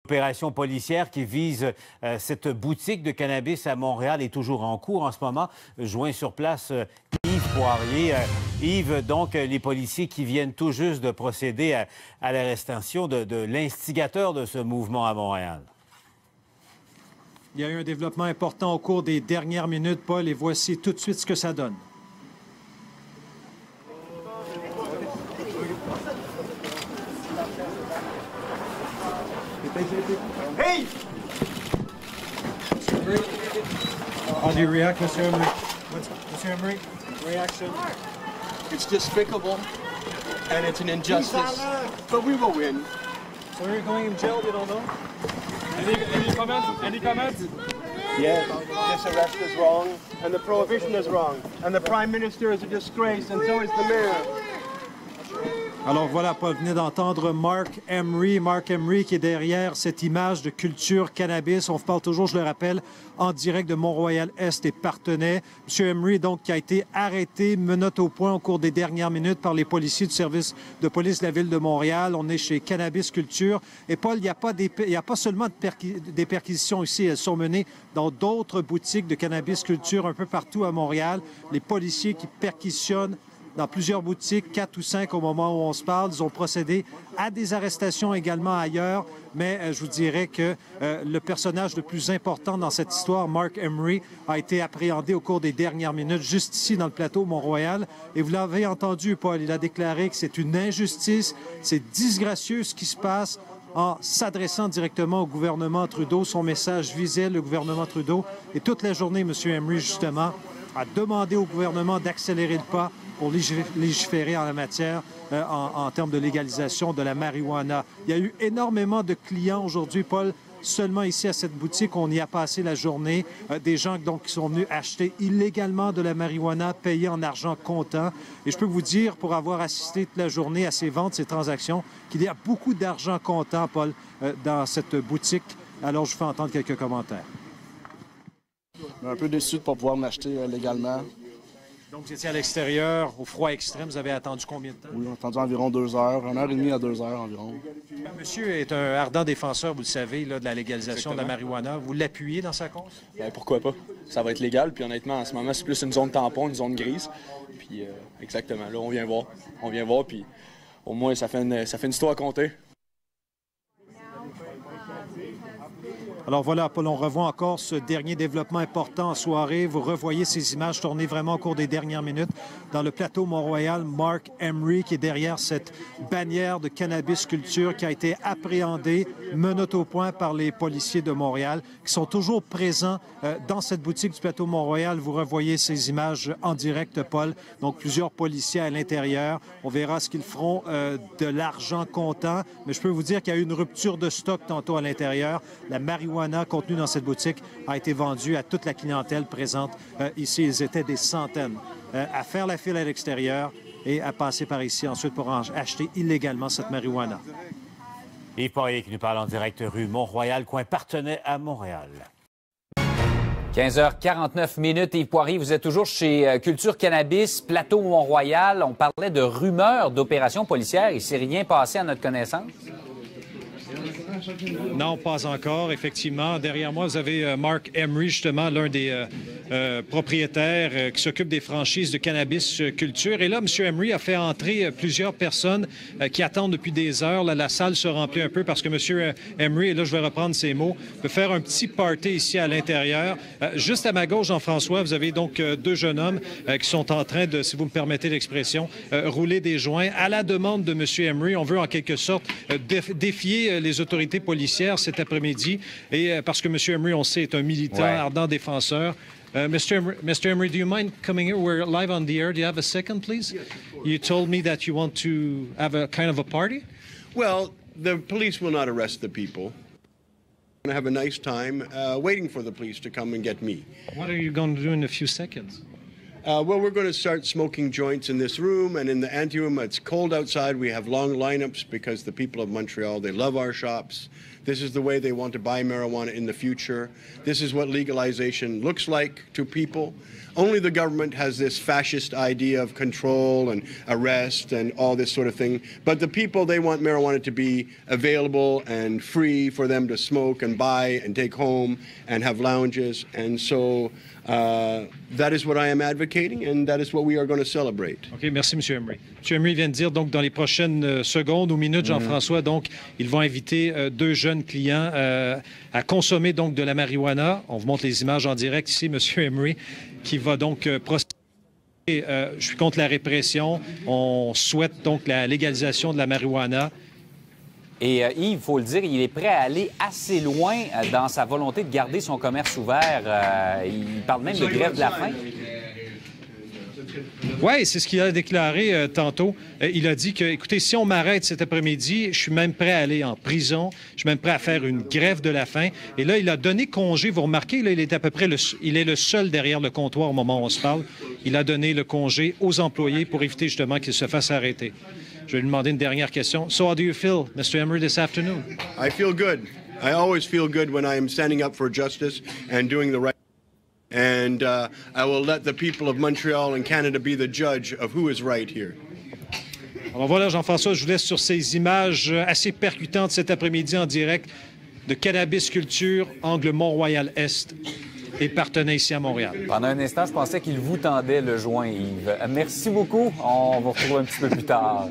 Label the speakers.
Speaker 1: L'opération policière qui vise cette boutique de cannabis à Montréal est toujours en cours en ce moment. Joint sur place Yves Poirier. Yves, donc, les policiers qui viennent tout juste de procéder à l'arrestation de l'instigateur de ce mouvement à Montréal.
Speaker 2: Il y a eu un développement important au cours des dernières minutes, Paul, et voici tout de suite ce que ça donne.
Speaker 3: Hey!
Speaker 2: How do you react, Mr. Emery? Mr. Emery, reaction?
Speaker 3: It's despicable, and it's an injustice, but we will win.
Speaker 2: So you're going in jail, you don't know?
Speaker 4: Any comments? Any comments?
Speaker 3: Yes, this arrest is wrong, and the prohibition is wrong, and the Prime Minister is a disgrace, and so is the Mayor.
Speaker 2: Alors voilà, Paul venait d'entendre Mark Emery qui est derrière cette image de culture cannabis. On vous parle toujours, je le rappelle, en direct de Mont-Royal-Est et Partenay. M. Emery, donc, qui a été arrêté, menotte au point au cours des dernières minutes par les policiers du service de police de la Ville de Montréal. On est chez Cannabis Culture. Et Paul, il n'y a pas seulement des perquisitions ici, elles sont menées dans d'autres boutiques de Cannabis Culture un peu partout à Montréal. Les policiers qui perquisitionnent dans plusieurs boutiques, 4 ou 5 au moment où on se parle. Ils ont procédé à des arrestations également ailleurs, mais je vous dirais que le personnage le plus important dans cette histoire, Mark Emery, a été appréhendé au cours des dernières minutes, juste ici dans le plateau Mont-Royal. Et vous l'avez entendu, Paul, il a déclaré que c'est une injustice, c'est disgracieux ce qui se passe. En s'adressant directement au gouvernement Trudeau, son message visait le gouvernement Trudeau. Et toute la journée, M. Emery, justement, a demandé au gouvernement d'accélérer le pas pour légiférer en la matière en termes de légalisation de la marijuana. Il y a eu énormément de clients aujourd'hui, Paul, seulement ici à cette boutique. On y a passé la journée. Des gens donc, qui sont venus acheter illégalement de la marijuana payée en argent comptant. Et je peux vous dire, pour avoir assisté toute la journée à ces ventes, ces transactions, qu'il y a beaucoup d'argent comptant, Paul, dans cette boutique. Alors, je vous fais entendre quelques commentaires.
Speaker 5: Un peu déçu de ne pas pouvoir m'acheter légalement.
Speaker 2: Donc, vous étiez à l'extérieur, au froid extrême. Vous avez attendu combien de temps?
Speaker 5: Oui, j'ai attendu environ 2 heures, 1 heure et demie à 2 heures environ.
Speaker 2: Monsieur est un ardent défenseur, vous le savez, là, de la légalisation de la marijuana. Vous l'appuyez dans sa cause?
Speaker 6: Bien, pourquoi pas? Ça va être légal, puis honnêtement, en ce moment, c'est plus une zone tampon, une zone grise. Puis, exactement, là, on vient voir. On vient voir, puis au moins, ça fait une histoire à compter.
Speaker 2: Alors voilà, Paul, on revoit encore ce dernier développement important en soirée. Vous revoyez ces images tournées vraiment au cours des dernières minutes dans le plateau Mont-Royal. Mark Emery qui est derrière cette bannière de Cannabis Culture qui a été appréhendée, menotte au point par les policiers de Montréal qui sont toujours présents dans cette boutique du plateau Mont-Royal. Vous revoyez ces images en direct, Paul. Donc plusieurs policiers à l'intérieur. On verra ce qu'ils feront de l'argent comptant. Mais je peux vous dire qu'il y a eu une rupture de stock tantôt à l'intérieur. La marijuana contenue dans cette boutique a été vendue à toute la clientèle présente ici. Ils étaient des centaines à faire la file à l'extérieur et à passer par ici ensuite pour acheter illégalement cette marijuana.
Speaker 1: Yves Poirier qui nous parle en direct rue Mont-Royal, coin Partenay à Montréal.
Speaker 7: 15h49 minutes. Yves Poirier, vous êtes toujours chez Culture Cannabis, plateau Mont-Royal. On parlait de rumeurs d'opérations policières. Il ne s'est rien passé à notre connaissance?
Speaker 2: Non, pas encore, effectivement. Derrière moi, vous avez Mark Emery, justement, l'un des propriétaires qui s'occupe des franchises de Cannabis Culture. Et là, M. Emery a fait entrer plusieurs personnes qui attendent depuis des heures. Là, la salle se remplit un peu parce que M. Emery, et là, je vais reprendre ses mots, peut faire un petit party ici à l'intérieur. Juste à ma gauche, Jean-François, vous avez donc 2 jeunes hommes qui sont en train de, si vous me permettez l'expression, rouler des joints. À la demande de M. Emery, on veut en quelque sorte défier les autorités policières cet après-midi. Et parce que M. Emery, on sait, est un militant ardent défenseur. Mr. Emery, do you mind coming here? We're live on the air. Do you have a second, please? Yes. You told me that you want to have a kind of a party?
Speaker 8: Well, the police will not arrest the people. I'm going to have a nice time waiting for the police to come and get me.
Speaker 2: What are you going to do in a few seconds?
Speaker 8: Well, we're going to start smoking joints in this room and in the anteroom. It's cold outside. We have long lineups because the people of Montreal, they love our shops. This is the way they want to buy marijuana in the future. This is what legalization looks like to people. Only the government has this fascist idea of control and arrest and all this sort of thing. But the people, they want marijuana to be available and free for them to smoke and buy and take home and have lounges. And so that is what I am advocating, and that is what we are going to celebrate.
Speaker 2: OK, merci, M. Emery. M. Emery vient de dire, donc, dans les prochaines secondes ou minutes, Jean-François, donc, ils vont inviter deux jeunes clients à consommer, donc, de la marijuana. On vous montre les images en direct ici, M. Emery, qui va donc procéder. Je suis contre la répression. On souhaite, donc, la légalisation de la marijuana.
Speaker 7: Et Yves, il faut le dire, il est prêt à aller assez loin dans sa volonté de garder son commerce ouvert. Il parle même de grève de la faim.
Speaker 2: Oui, c'est ce qu'il a déclaré tantôt. Il a dit que, écoutez, si on m'arrête cet après-midi, je suis même prêt à aller en prison. Je suis même prêt à faire une grève de la faim. Et là, il a donné congé. Vous remarquez, là, il est à peu près il est le seul derrière le comptoir au moment où on se parle. Il a donné le congé aux employés pour éviter justement qu'ils se fassent arrêter. Je vais lui demander une dernière question. So how do you feel, Mr. Emery, this afternoon?
Speaker 8: I feel good. I always feel good when I am standing up for justice and doing the right. And I will let the people of Montreal and Canada be the judge of who is right here.
Speaker 2: Alors voilà, Jean-François, je vous laisse sur ces images assez percutantes cet après-midi en direct de Cannabis Culture, angle Mont-Royal-Est et Partenay ici à Montréal.
Speaker 7: Pendant un instant, je pensais qu'il vous tendait le joint, Yves. Merci beaucoup. On va vous retrouver un petit peu plus tard.